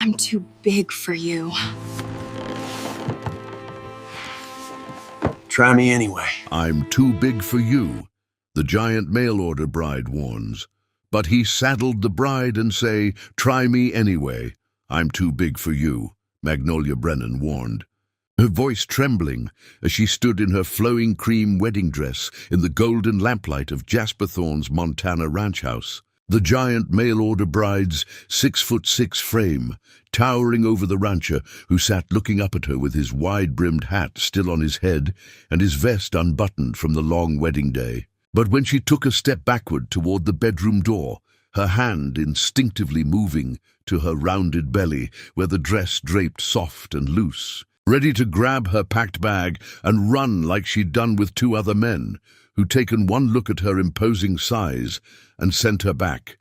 I'm too big for you. Try me anyway. I'm too big for you, the giant mail-order bride warns. But he saddled the bride and say, try me anyway. I'm too big for you, Magnolia Brennan warned. Her voice trembling as she stood in her flowing cream wedding dress in the golden lamplight of Jasper Thorne's Montana ranch house. The giant mail-order bride's 6'6" frame, towering over the rancher, who sat looking up at her with his wide-brimmed hat still on his head and his vest unbuttoned from the long wedding day. But when she took a step backward toward the bedroom door, her hand instinctively moving to her rounded belly where the dress draped soft and loose, ready to grab her packed bag and run like she'd done with two other men, who'd taken one look at her imposing size and sent her back.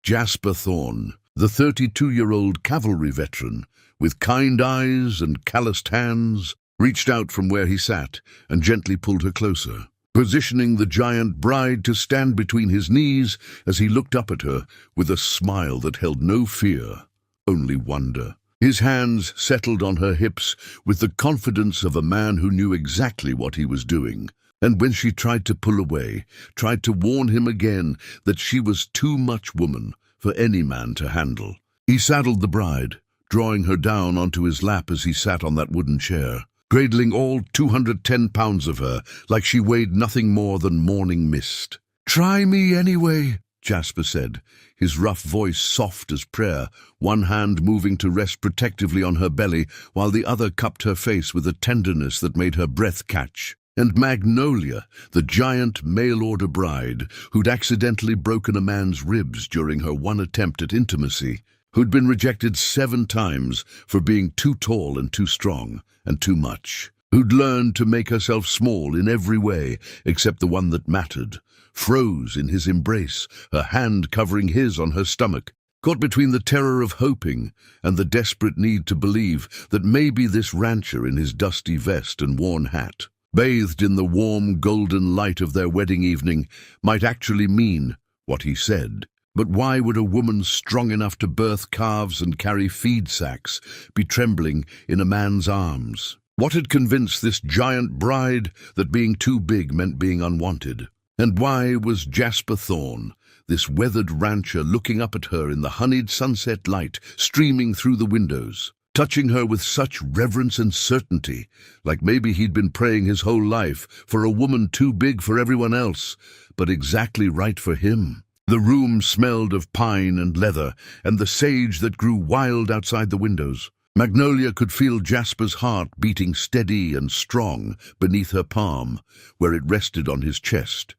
Jasper Thorne, the 32-year-old cavalry veteran, with kind eyes and calloused hands, reached out from where he sat and gently pulled her closer, positioning the giant bride to stand between his knees as he looked up at her with a smile that held no fear, only wonder. His hands settled on her hips with the confidence of a man who knew exactly what he was doing. And when she tried to pull away, tried to warn him again that she was too much woman for any man to handle, he saddled the bride, drawing her down onto his lap as he sat on that wooden chair, cradling all 210 pounds of her like she weighed nothing more than morning mist. "Try me anyway," Jasper said, his rough voice soft as prayer, one hand moving to rest protectively on her belly while the other cupped her face with a tenderness that made her breath catch. And Magnolia, the giant mail-order bride, who'd accidentally broken a man's ribs during her one attempt at intimacy, who'd been rejected 7 times for being too tall and too strong and too much, who'd learned to make herself small in every way except the one that mattered, froze in his embrace, her hand covering his on her stomach, caught between the terror of hoping and the desperate need to believe that maybe this rancher in his dusty vest and worn hat, bathed in the warm golden light of their wedding evening, might actually mean what he said. But why would a woman strong enough to birth calves and carry feed sacks be trembling in a man's arms? What had convinced this giant bride that being too big meant being unwanted? And why was Jasper Thorne, this weathered rancher, looking up at her in the honeyed sunset light streaming through the windows, touching her with such reverence and certainty, like maybe he'd been praying his whole life for a woman too big for everyone else, but exactly right for him? The room smelled of pine and leather and the sage that grew wild outside the windows. Magnolia could feel Jasper's heart beating steady and strong beneath her palm, where it rested on his chest,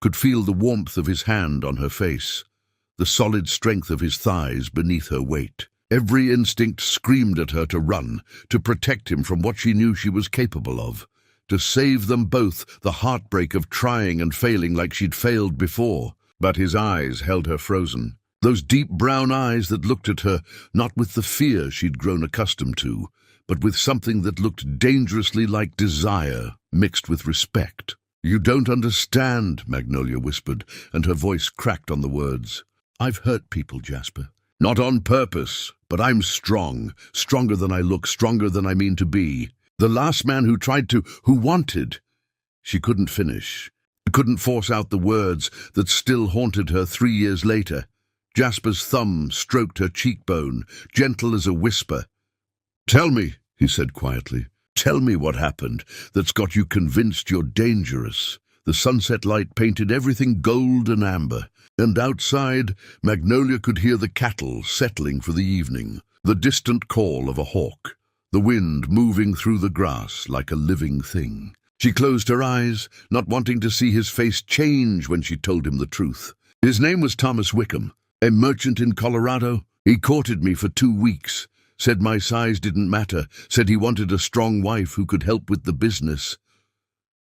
could feel the warmth of his hand on her face, the solid strength of his thighs beneath her weight. Every instinct screamed at her to run, to protect him from what she knew she was capable of, to save them both the heartbreak of trying and failing like she'd failed before. But his eyes held her frozen, those deep brown eyes that looked at her not with the fear she'd grown accustomed to, but with something that looked dangerously like desire mixed with respect. "You don't understand," Magnolia whispered, and her voice cracked on the words. "I've hurt people, Jasper. Not on purpose, but I'm strong, stronger than I look, stronger than I mean to be. The last man who wanted." She couldn't finish. Couldn't force out the words that still haunted her 3 years later. Jasper's thumb stroked her cheekbone, gentle as a whisper. "Tell me," he said quietly. "Tell me what happened that's got you convinced you're dangerous." The sunset light painted everything gold and amber, and outside, Magnolia could hear the cattle settling for the evening, the distant call of a hawk, the wind moving through the grass like a living thing. She closed her eyes, not wanting to see his face change when she told him the truth. His name was Thomas Wickham, a merchant in Colorado. He courted me for 2 weeks, said my size didn't matter, said he wanted a strong wife who could help with the business.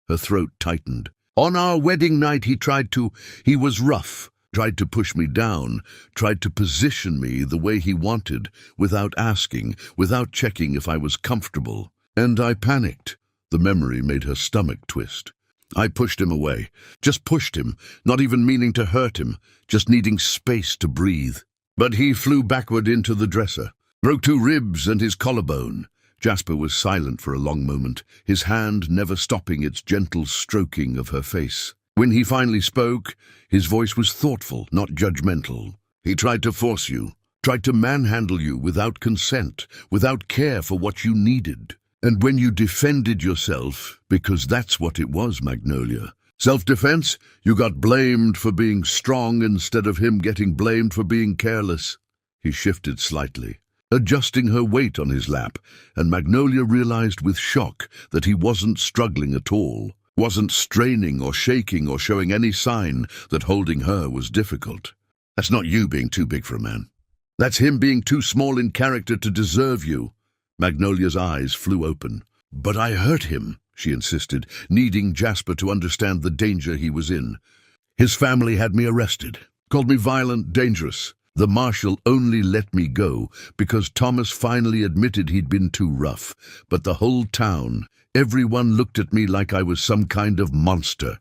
Her throat tightened. On our wedding night he was rough, tried to push me down, tried to position me the way he wanted, without asking, without checking if I was comfortable. And I panicked. The memory made her stomach twist. I pushed him away, just pushed him, not even meaning to hurt him, just needing space to breathe. But he flew backward into the dresser, Broke 2 ribs and his collarbone. Jasper was silent for a long moment, his hand never stopping its gentle stroking of her face. When he finally spoke, his voice was thoughtful, not judgmental. He tried to force you, tried to manhandle you without consent, without care for what you needed. And when you defended yourself, because that's what it was, Magnolia, self-defense, you got blamed for being strong instead of him getting blamed for being careless. He shifted slightly, adjusting her weight on his lap, and Magnolia realized with shock that he wasn't struggling at all, wasn't straining or shaking or showing any sign that holding her was difficult. That's not you being too big for a man. That's him being too small in character to deserve you. Magnolia's eyes flew open. But I hurt him, she insisted, needing Jasper to understand the danger he was in. His family had me arrested, called me violent, dangerous. The marshal only let me go because Thomas finally admitted he'd been too rough. But the whole town, everyone looked at me like I was some kind of monster.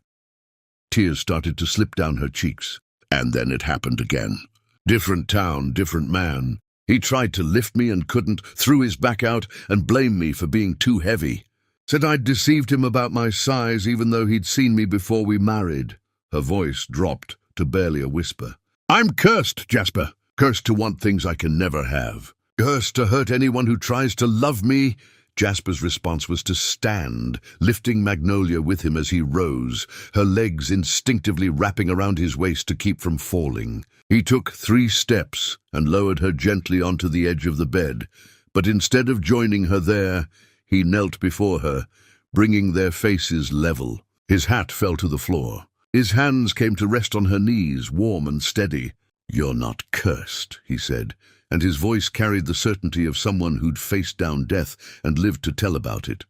Tears started to slip down her cheeks. And then it happened again. Different town, different man. He tried to lift me and couldn't, threw his back out and blamed me for being too heavy. Said I'd deceived him about my size even though he'd seen me before we married. Her voice dropped to barely a whisper. I'm cursed, Jasper. Cursed to want things I can never have. Cursed to hurt anyone who tries to love me. Jasper's response was to stand, lifting Magnolia with him as he rose, her legs instinctively wrapping around his waist to keep from falling. He took 3 steps and lowered her gently onto the edge of the bed, but instead of joining her there, he knelt before her, bringing their faces level. His hat fell to the floor. His hands came to rest on her knees, warm and steady. You're not cursed, he said, and his voice carried the certainty of someone who'd faced down death and lived to tell about it.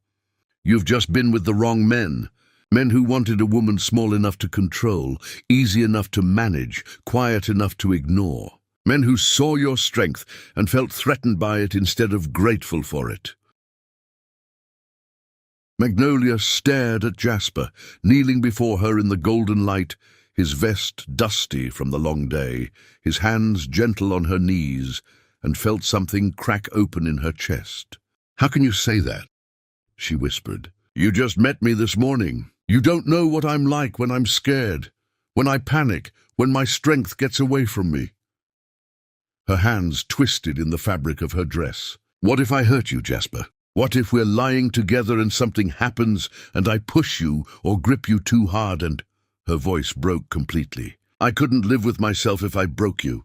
You've just been with the wrong men. Men who wanted a woman small enough to control, easy enough to manage, quiet enough to ignore. Men who saw your strength and felt threatened by it instead of grateful for it. Magnolia stared at Jasper, kneeling before her in the golden light, his vest dusty from the long day, his hands gentle on her knees, and felt something crack open in her chest. How can you say that? She whispered. You just met me this morning. You don't know what I'm like when I'm scared, when I panic, when my strength gets away from me. Her hands twisted in the fabric of her dress. What if I hurt you, Jasper? What if we're lying together and something happens and I push you or grip you too hard and... Her voice broke completely. I couldn't live with myself if I broke you.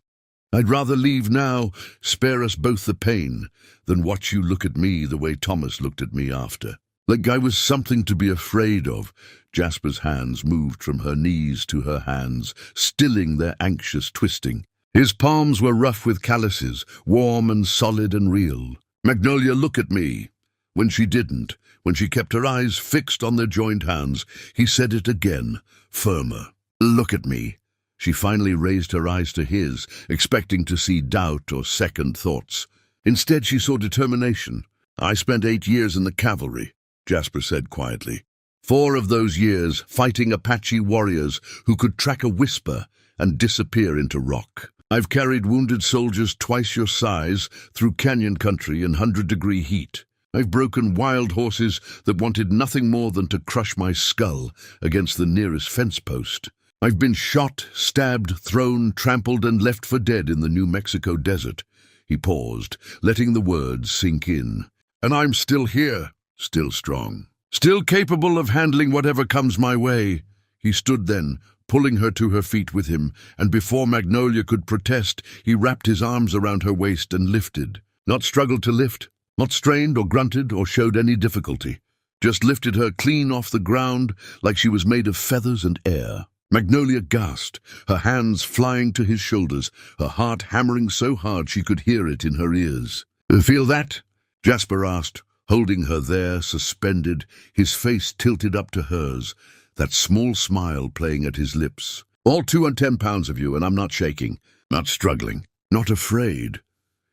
I'd rather leave now, spare us both the pain, than watch you look at me the way Thomas looked at me after. Like I was something to be afraid of. Jasper's hands moved from her knees to her hands, stilling their anxious twisting. His palms were rough with calluses, warm and solid and real. Magnolia, look at me. When she didn't, when she kept her eyes fixed on their joined hands, he said it again, firmer. Look at me. She finally raised her eyes to his, expecting to see doubt or second thoughts. Instead, she saw determination. I spent 8 years in the cavalry, Jasper said quietly. 4 of those years fighting Apache warriors who could track a whisper and disappear into rock. I've carried wounded soldiers twice your size through canyon country in 100-degree heat. I've broken wild horses that wanted nothing more than to crush my skull against the nearest fence post. I've been shot, stabbed, thrown, trampled, and left for dead in the New Mexico desert. He paused, letting the words sink in. And I'm still here, still strong, still capable of handling whatever comes my way. He stood then, pulling her to her feet with him, and before Magnolia could protest, he wrapped his arms around her waist and lifted. Not struggled to lift. Not strained or grunted or showed any difficulty, just lifted her clean off the ground like she was made of feathers and air. Magnolia gasped, her hands flying to his shoulders, her heart hammering so hard she could hear it in her ears. Feel that? Jasper asked, holding her there, suspended, his face tilted up to hers, that small smile playing at his lips. All 210 pounds of you, and I'm not shaking, not struggling, not afraid.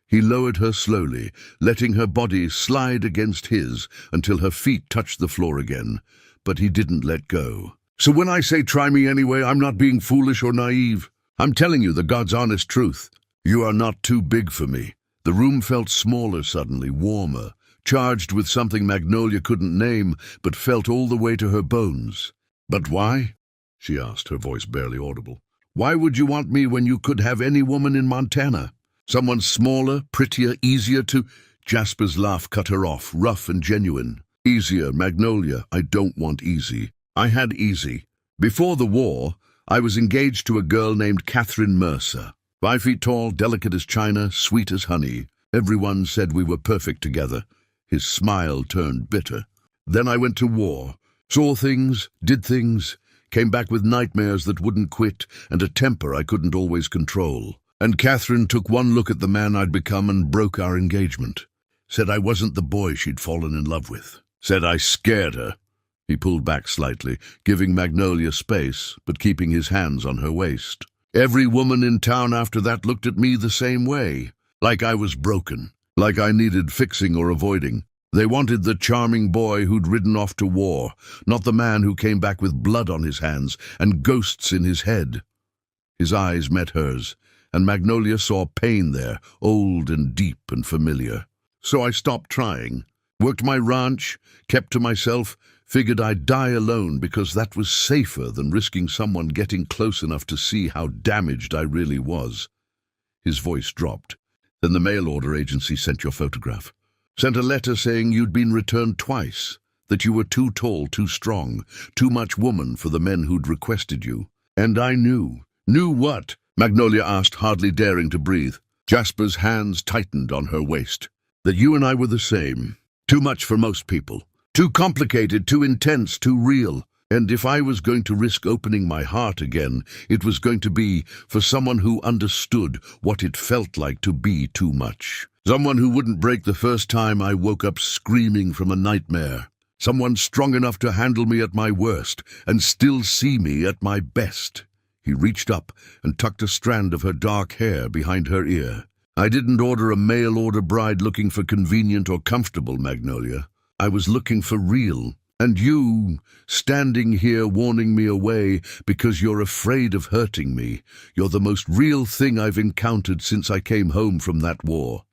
He lowered her slowly, letting her body slide against his until her feet touched the floor again, but he didn't let go. So when I say try me anyway, I'm not being foolish or naive. I'm telling you the God's honest truth. You are not too big for me. The The room felt smaller suddenly, warmer, charged with something Magnolia couldn't name, but felt all the way to her bones. "But why?" she asked, her voice barely audible. "Why would you want me when you could have any woman in Montana? Someone smaller, prettier, easier to—" Jasper's laugh cut her off, rough and genuine. "Easier, Magnolia. I don't want easy. I had easy. Before the war, I was engaged to a girl named Catherine Mercer. 5 feet tall, delicate as china, sweet as honey. Everyone said we were perfect together." His smile turned bitter. "Then I went to war, saw things, did things, came back with nightmares that wouldn't quit and a temper I couldn't always control. And Catherine took one look at the man I'd become and broke our engagement. Said I wasn't the boy she'd fallen in love with. Said I scared her." He pulled back slightly, giving Magnolia space, but keeping his hands on her waist. "Every woman in town after that looked at me the same way, like I was broken, like I needed fixing or avoiding. They wanted the charming boy who'd ridden off to war, not the man who came back with blood on his hands and ghosts in his head." His eyes met hers, and Magnolia saw pain there, old and deep and familiar. "So I stopped trying, worked my ranch, kept to myself, figured I'd die alone because that was safer than risking someone getting close enough to see how damaged I really was." His voice dropped. "Then the mail order agency sent your photograph. Sent a letter saying you'd been returned twice, that you were too tall, too strong, too much woman for the men who'd requested you. And I knew." "Knew what?" Magnolia asked, hardly daring to breathe. Jasper's hands tightened on her waist. "That you and I were the same. Too much for most people. Too complicated, too intense, too real. And if I was going to risk opening my heart again, it was going to be for someone who understood what it felt like to be too much. Someone who wouldn't break the first time I woke up screaming from a nightmare. Someone strong enough to handle me at my worst and still see me at my best." He reached up and tucked a strand of her dark hair behind her ear. "I didn't order a mail-order bride looking for convenient or comfortable, Magnolia. I was looking for real. And you, standing here warning me away because you're afraid of hurting me, you're the most real thing I've encountered since I came home from that war."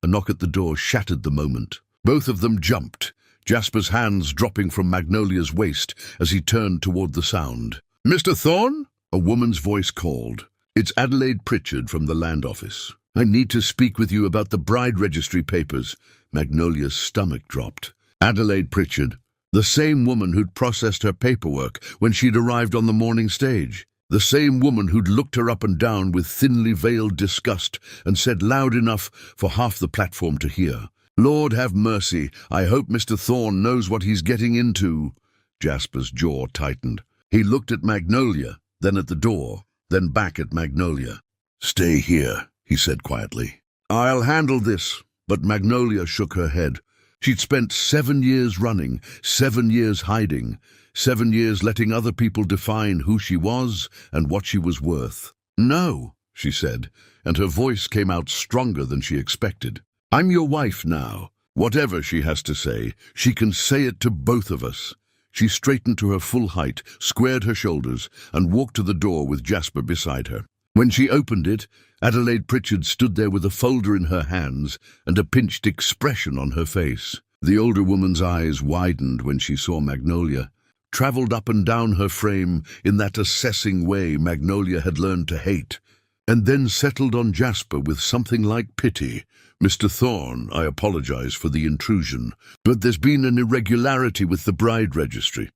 A knock at the door shattered the moment. Both of them jumped, Jasper's hands dropping from Magnolia's waist as he turned toward the sound. "Mr. Thorne?" a woman's voice called. "It's Adelaide Pritchard from the land office. I need to speak with you about the bride registry papers." Magnolia's stomach dropped. Adelaide Pritchard, the same woman who'd processed her paperwork when she'd arrived on the morning stage. The same woman who'd looked her up and down with thinly veiled disgust and said loud enough for half the platform to hear, "Lord have mercy, I hope Mr. Thorne knows what he's getting into." Jasper's jaw tightened. He looked at Magnolia, then at the door, then back at Magnolia. "Stay here," he said quietly. "I'll handle this." But Magnolia shook her head. She'd spent 7 years running, 7 years hiding, 7 years letting other people define who she was and what she was worth. "No," she said, and her voice came out stronger than she expected. "I'm your wife now. Whatever she has to say, she can say it to both of us." She straightened to her full height, squared her shoulders, and walked to the door with Jasper beside her. When she opened it, Adelaide Pritchard stood there with a folder in her hands and a pinched expression on her face. The older woman's eyes widened when she saw Magnolia, traveled up and down her frame in that assessing way Magnolia had learned to hate, and then settled on Jasper with something like pity. "Mr. Thorne, I apologize for the intrusion, but there's been an irregularity with the bride registry."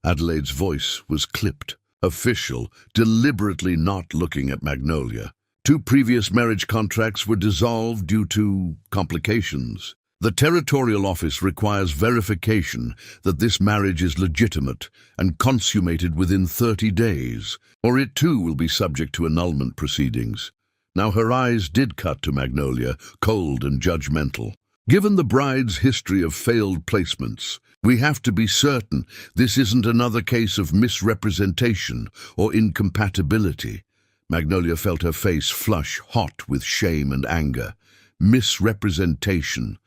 Adelaide's voice was clipped, official, deliberately not looking at Magnolia. 2 previous marriage contracts were dissolved due to complications. The territorial office requires verification that this marriage is legitimate and consummated within 30 days, or it too will be subject to annulment proceedings. Now her eyes did cut to Magnolia, cold and judgmental. "Given the bride's history of failed placements, we have to be certain this isn't another case of misrepresentation or incompatibility." Magnolia felt her face flush hot with shame and anger. Misrepresentation.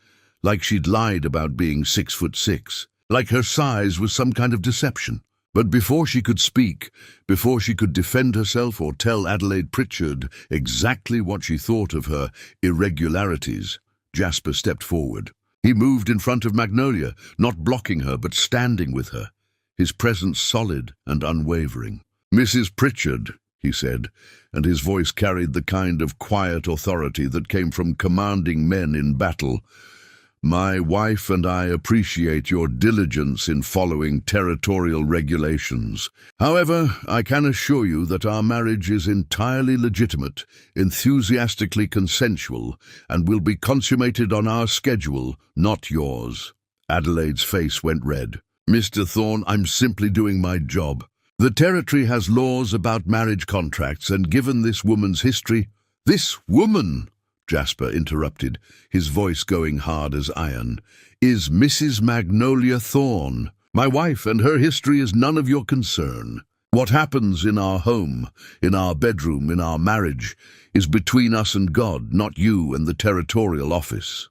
Like she'd lied about being 6'6", like her size was some kind of deception. But before she could speak, before she could defend herself or tell Adelaide Pritchard exactly what she thought of her irregularities, Jasper stepped forward. He moved in front of Magnolia, not blocking her but standing with her, his presence solid and unwavering. "Mrs. Pritchard," he said, and his voice carried the kind of quiet authority that came from commanding men in battle. "My wife and I appreciate your diligence in following territorial regulations. However, I can assure you that our marriage is entirely legitimate, enthusiastically consensual, and will be consummated on our schedule, not yours." Adelaide's face went red. "Mr. Thorne, I'm simply doing my job. The territory has laws about marriage contracts, and given this woman's history—" "This woman," Jasper interrupted, his voice going hard as iron, "is Mrs. Magnolia Thorne. My wife, and her history is none of your concern. What happens in our home, in our bedroom, in our marriage, is between us and God, not you and the territorial office."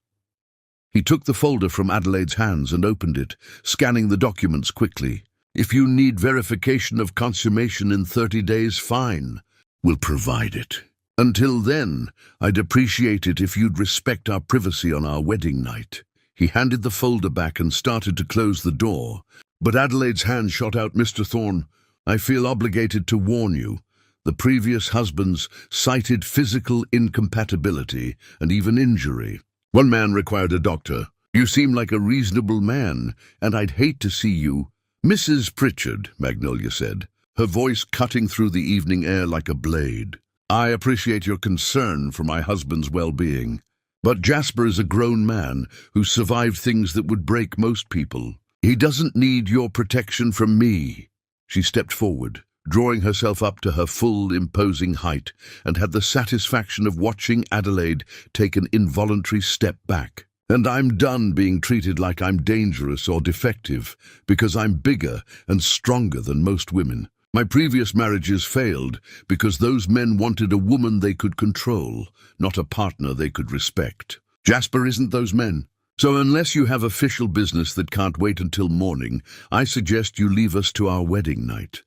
He took the folder from Adelaide's hands and opened it, scanning the documents quickly. "If you need verification of consummation in 30 days, fine. We'll provide it. Until then, I'd appreciate it if you'd respect our privacy on our wedding night." He handed the folder back and started to close the door. But Adelaide's hand shot out. "Mr. Thorne, I feel obligated to warn you. The previous husbands cited physical incompatibility and even injury. One man required a doctor. You seem like a reasonable man, and I'd hate to see you—" "Mrs. Pritchard," Magnolia said, her voice cutting through the evening air like a blade, "I appreciate your concern for my husband's well-being. But Jasper is a grown man who survived things that would break most people. He doesn't need your protection from me." She stepped forward, drawing herself up to her full, imposing height, and had the satisfaction of watching Adelaide take an involuntary step back. "And I'm done being treated like I'm dangerous or defective, because I'm bigger and stronger than most women. My previous marriages failed because those men wanted a woman they could control, not a partner they could respect. Jasper isn't those men. So unless you have official business that can't wait until morning, I suggest you leave us to our wedding night."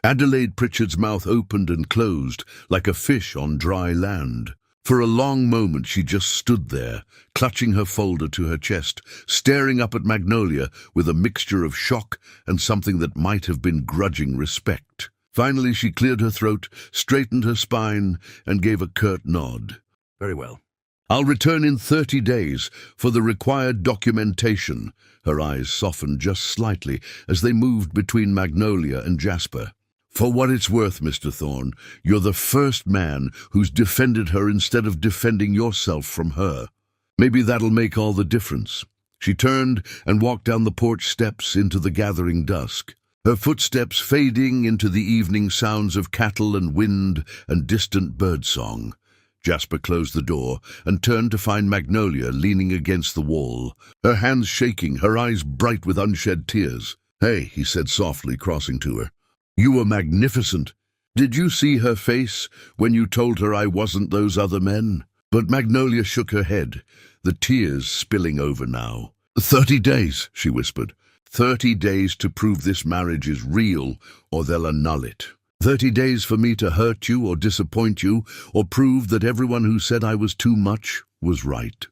Adelaide Pritchard's mouth opened and closed like a fish on dry land. For a long moment she just stood there, clutching her folder to her chest, staring up at Magnolia with a mixture of shock and something that might have been grudging respect. Finally she cleared her throat, straightened her spine, and gave a curt nod. "Very well. I'll return in 30 days for the required documentation." Her eyes softened just slightly as they moved between Magnolia and Jasper. "For what it's worth, Mr. Thorne, you're the first man who's defended her instead of defending yourself from her. Maybe that'll make all the difference." She turned and walked down the porch steps into the gathering dusk, her footsteps fading into the evening sounds of cattle and wind and distant birdsong. Jasper closed the door and turned to find Magnolia leaning against the wall, her hands shaking, her eyes bright with unshed tears. "Hey," he said softly, crossing to her. "You were magnificent. Did you see her face when you told her I wasn't those other men?" But Magnolia shook her head, the tears spilling over now. 30 days, she whispered. 30 days to prove this marriage is real, or they'll annul it. 30 days for me to hurt you or disappoint you, or prove that everyone who said I was too much was right."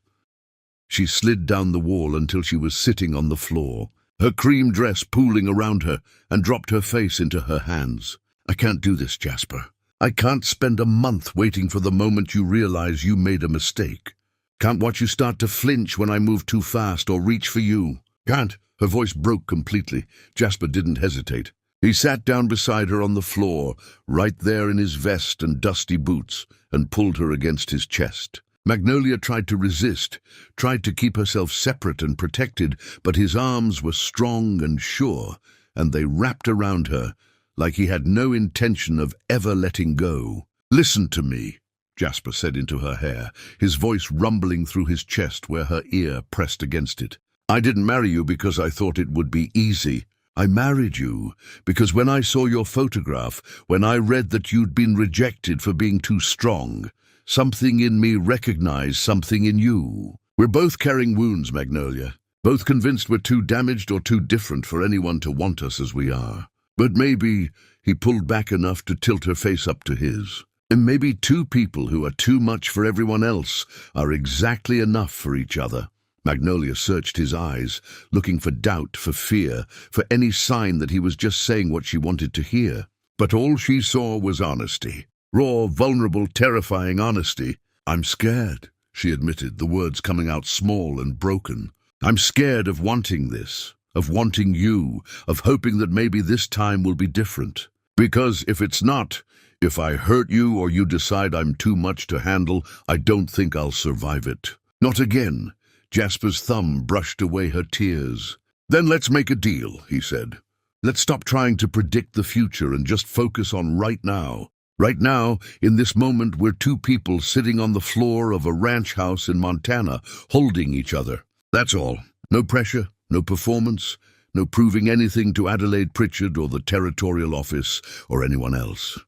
She slid down the wall until she was sitting on the floor, her cream dress pooling around her, and dropped her face into her hands. "I can't do this, Jasper. I can't spend a month waiting for the moment you realize you made a mistake. Can't watch you start to flinch when I move too fast or reach for you. Can't." Her voice broke completely. Jasper didn't hesitate. He sat down beside her on the floor, right there in his vest and dusty boots, and pulled her against his chest. Magnolia tried to resist, tried to keep herself separate and protected, but his arms were strong and sure, and they wrapped around her, like he had no intention of ever letting go. "Listen to me," Jasper said into her hair, his voice rumbling through his chest where her ear pressed against it. "I didn't marry you because I thought it would be easy. I married you because when I saw your photograph, when I read that you'd been rejected for being too strong, something in me recognized something in you. We're both carrying wounds, Magnolia, both convinced we're too damaged or too different for anyone to want us as we are. But maybe he pulled back enough to tilt her face up to his. And maybe two people who are too much for everyone else are exactly enough for each other. Magnolia searched his eyes, looking for doubt, for fear, for any sign that he was just saying what she wanted to hear. But all she saw was honesty. Raw, vulnerable, terrifying honesty. "I'm scared," she admitted, the words coming out small and broken. "I'm scared of wanting this, of wanting you, of hoping that maybe this time will be different. Because if it's not, if I hurt you or you decide I'm too much to handle, I don't think I'll survive it. Not again." Jasper's thumb brushed away her tears. "Then let's make a deal," he said. "Let's stop trying to predict the future and just focus on right now. Right now, in this moment, we're two people sitting on the floor of a ranch house in Montana, holding each other. That's all. No pressure, no performance, no proving anything to Adelaide Pritchard or the territorial office or anyone else."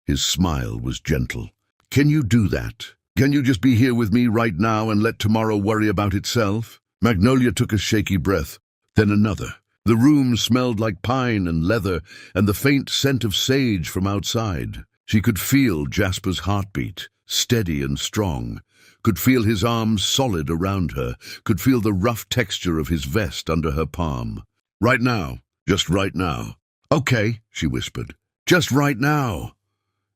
His smile was gentle. "Can you do that? Can you just be here with me right now and let tomorrow worry about itself?" Magnolia took a shaky breath, then another. The room smelled like pine and leather and the faint scent of sage from outside. She could feel Jasper's heartbeat, steady and strong, could feel his arms solid around her, could feel the rough texture of his vest under her palm. "Right now, just right now." "Okay," she whispered. "Just right now."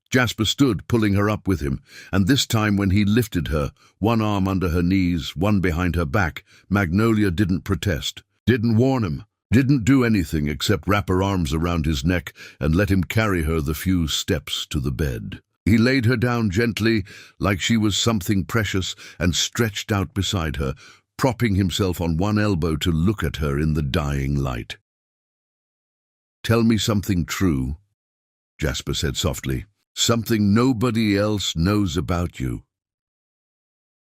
Jasper stood, pulling her up with him, and this time when he lifted her, one arm under her knees, one behind her back, Magnolia didn't protest, didn't warn him, didn't do anything except wrap her arms around his neck and let him carry her the few steps to the bed. He laid her down gently, like she was something precious, and stretched out beside her, propping himself on one elbow to look at her in the dying light. "Tell me something true," Jasper said softly. "Something nobody else knows about you."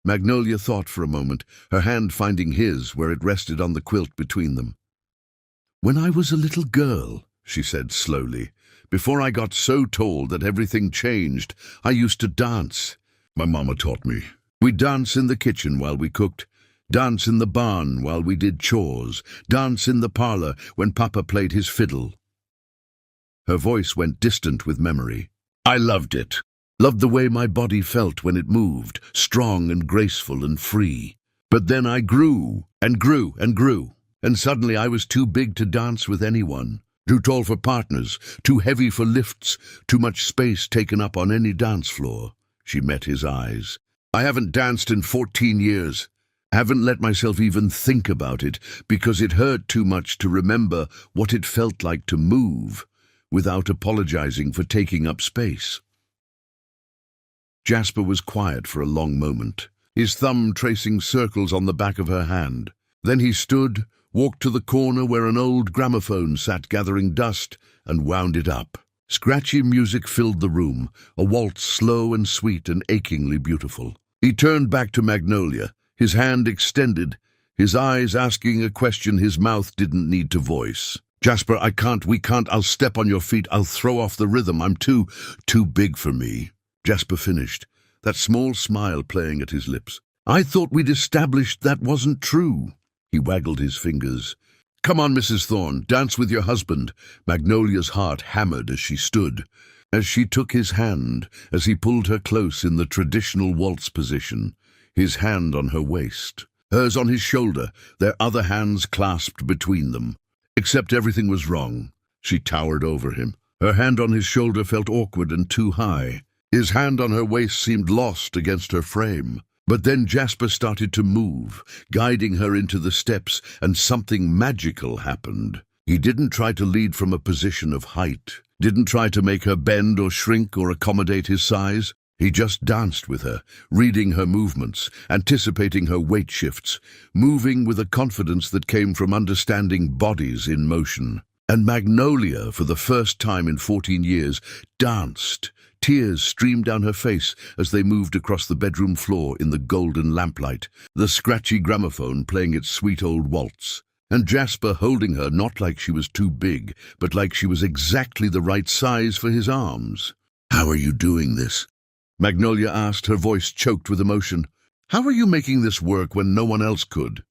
Magnolia thought for a moment, her hand finding his where it rested on the quilt between them. "When I was a little girl," she said slowly, "before I got so tall that everything changed, I used to dance. My mama taught me. We'd dance in the kitchen while we cooked, dance in the barn while we did chores, dance in the parlor when Papa played his fiddle." Her voice went distant with memory. "I loved it. Loved the way my body felt when it moved, strong and graceful and free. But then I grew and grew and grew, and suddenly I was too big to dance with anyone, too tall for partners, too heavy for lifts, too much space taken up on any dance floor." She met his eyes. "I haven't danced in 14 years. Haven't let myself even think about it because it hurt too much to remember what it felt like to move without apologizing for taking up space." Jasper was quiet for a long moment, his thumb tracing circles on the back of her hand. Then he stood, walked to the corner where an old gramophone sat gathering dust, and wound it up. Scratchy music filled the room, a waltz slow and sweet and achingly beautiful. He turned back to Magnolia, his hand extended, his eyes asking a question his mouth didn't need to voice. "Jasper, we can't, I'll step on your feet, I'll throw off the rhythm, I'm too big for me." Jasper finished, that small smile playing at his lips. "I thought we'd established that wasn't true." He waggled his fingers. "Come on, Mrs. Thorne, dance with your husband." Magnolia's heart hammered as she stood, as she took his hand, as he pulled her close in the traditional waltz position, his hand on her waist, hers on his shoulder, their other hands clasped between them. Except everything was wrong. She towered over him. Her hand on his shoulder felt awkward and too high. His hand on her waist seemed lost against her frame. But then Jasper started to move, guiding her into the steps, and something magical happened. He didn't try to lead from a position of height, didn't try to make her bend or shrink or accommodate his size. He just danced with her, reading her movements, anticipating her weight shifts, moving with a confidence that came from understanding bodies in motion. And Magnolia, for the first time in 14 years, danced. Tears streamed down her face as they moved across the bedroom floor in the golden lamplight, the scratchy gramophone playing its sweet old waltz. And Jasper holding her not like she was too big, but like she was exactly the right size for his arms. "How are you doing this?" Magnolia asked, her voice choked with emotion. "How are you making this work when no one else could?"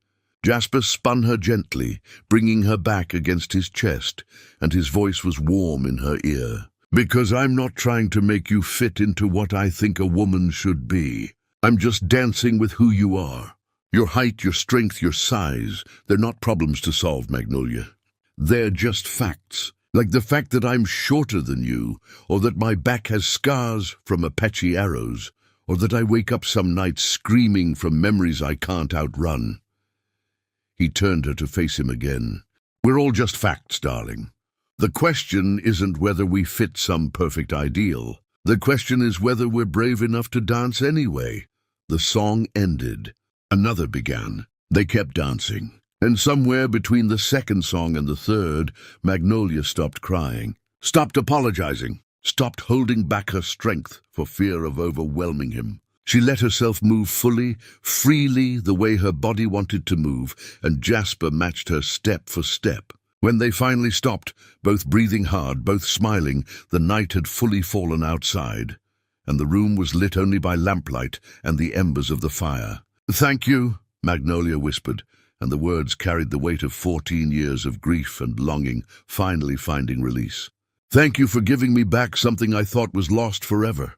Jasper spun her gently, bringing her back against his chest, and his voice was warm in her ear. "Because I'm not trying to make you fit into what I think a woman should be. I'm just dancing with who you are. Your height, your strength, your size, they're not problems to solve, Magnolia. They're just facts. Like the fact that I'm shorter than you, or that my back has scars from Apache arrows, or that I wake up some nights screaming from memories I can't outrun." He turned her to face him again. "We're all just facts, darling. The question isn't whether we fit some perfect ideal. The question is whether we're brave enough to dance anyway." The song ended. Another began. They kept dancing. And somewhere between the second song and the third, Magnolia stopped crying, stopped apologizing, stopped holding back her strength for fear of overwhelming him. She let herself move fully, freely, the way her body wanted to move, and Jasper matched her step for step. When they finally stopped, both breathing hard, both smiling, the night had fully fallen outside, and the room was lit only by lamplight and the embers of the fire. "Thank you," Magnolia whispered, and the words carried the weight of 14 years of grief and longing, finally finding release. "Thank you for giving me back something I thought was lost forever."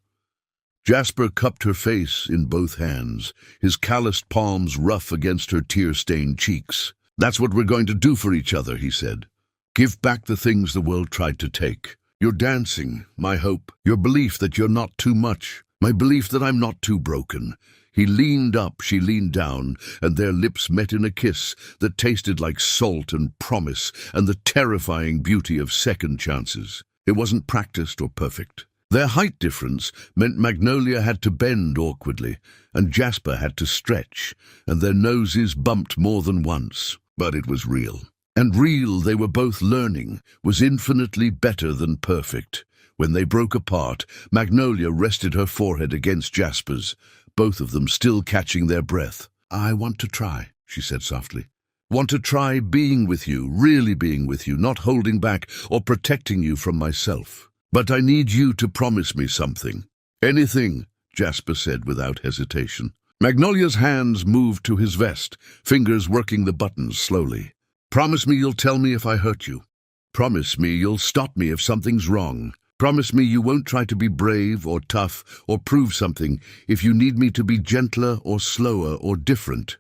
Jasper cupped her face in both hands, his calloused palms rough against her tear-stained cheeks. "That's what we're going to do for each other," he said. "Give back the things the world tried to take. Your dancing, my hope, your belief that you're not too much, my belief that I'm not too broken." He leaned up, she leaned down, and their lips met in a kiss that tasted like salt and promise and the terrifying beauty of second chances. It wasn't practiced or perfect. Their height difference meant Magnolia had to bend awkwardly, and Jasper had to stretch, and their noses bumped more than once. But it was real. And real, they were both learning, was infinitely better than perfect. When they broke apart, Magnolia rested her forehead against Jasper's, both of them still catching their breath. "I want to try," she said softly. "Want to try being with you, really being with you, not holding back or protecting you from myself. But I need you to promise me something." "Anything," Jasper said without hesitation. Magnolia's hands moved to his vest, fingers working the buttons slowly. "Promise me you'll tell me if I hurt you. Promise me you'll stop me if something's wrong. Promise me you won't try to be brave or tough or prove something if you need me to be gentler or slower or different."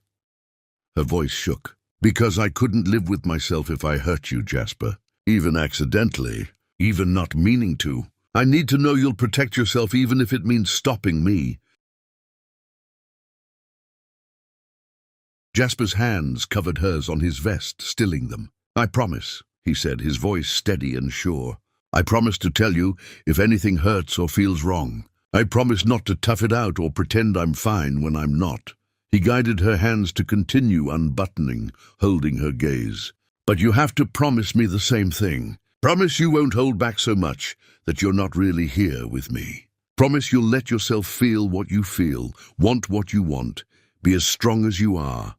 Her voice shook. "Because I couldn't live with myself if I hurt you, Jasper. Even accidentally. Even not meaning to. I need to know you'll protect yourself even if it means stopping me." Jasper's hands covered hers on his vest, stilling them. "I promise," he said, his voice steady and sure. "I promise to tell you if anything hurts or feels wrong. I promise not to tough it out or pretend I'm fine when I'm not." He guided her hands to continue unbuttoning, holding her gaze. "But you have to promise me the same thing. Promise you won't hold back so much that you're not really here with me. Promise you'll let yourself feel what you feel, want what you want, be as strong as you are."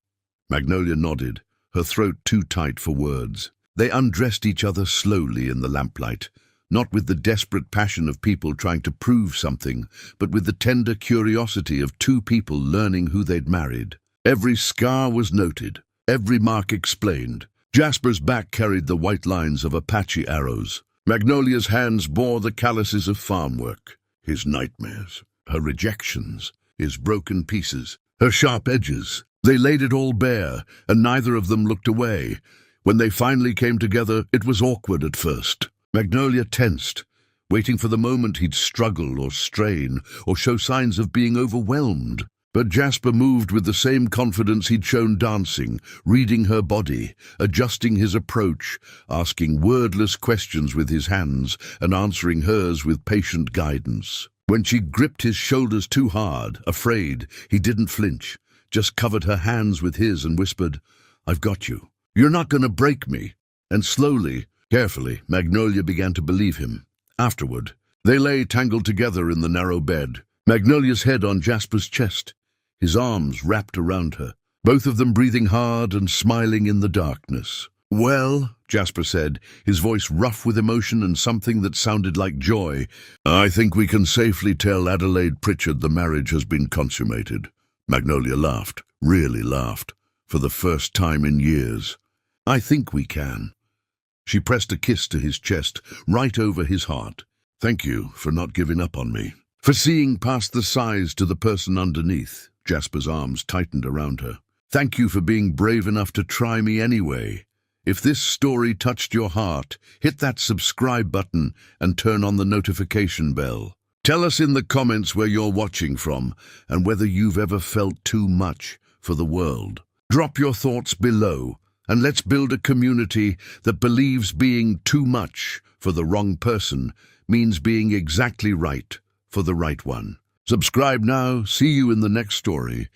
Magnolia nodded, her throat too tight for words. They undressed each other slowly in the lamplight, not with the desperate passion of people trying to prove something, but with the tender curiosity of two people learning who they'd married. Every scar was noted, every mark explained. Jasper's back carried the white lines of Apache arrows. Magnolia's hands bore the calluses of farm work, his nightmares, her rejections, his broken pieces, her sharp edges. They laid it all bare, and neither of them looked away. When they finally came together, it was awkward at first. Magnolia tensed, waiting for the moment he'd struggle or strain or show signs of being overwhelmed. But Jasper moved with the same confidence he'd shown dancing, reading her body, adjusting his approach, asking wordless questions with his hands and answering hers with patient guidance. When she gripped his shoulders too hard, afraid, he didn't flinch, just covered her hands with his and whispered, "I've got you. You're not going to break me." And slowly, carefully, Magnolia began to believe him. Afterward, they lay tangled together in the narrow bed, Magnolia's head on Jasper's chest, his arms wrapped around her, both of them breathing hard and smiling in the darkness. "Well," Jasper said, his voice rough with emotion and something that sounded like joy, "I think we can safely tell Adelaide Pritchard the marriage has been consummated." Magnolia laughed, really laughed. for the first time in years. I think we can. She pressed a kiss to his chest, right over his heart. Thank you for not giving up on me. For seeing past the size to the person underneath. Jasper's arms tightened around her. Thank you for being brave enough to try me anyway. If this story touched your heart, hit that subscribe button and turn on the notification bell. Tell us in the comments where you're watching from and whether you've ever felt too much for the world. Drop your thoughts below and let's build a community that believes being too much for the wrong person means being exactly right for the right one. Subscribe now. See you in the next story.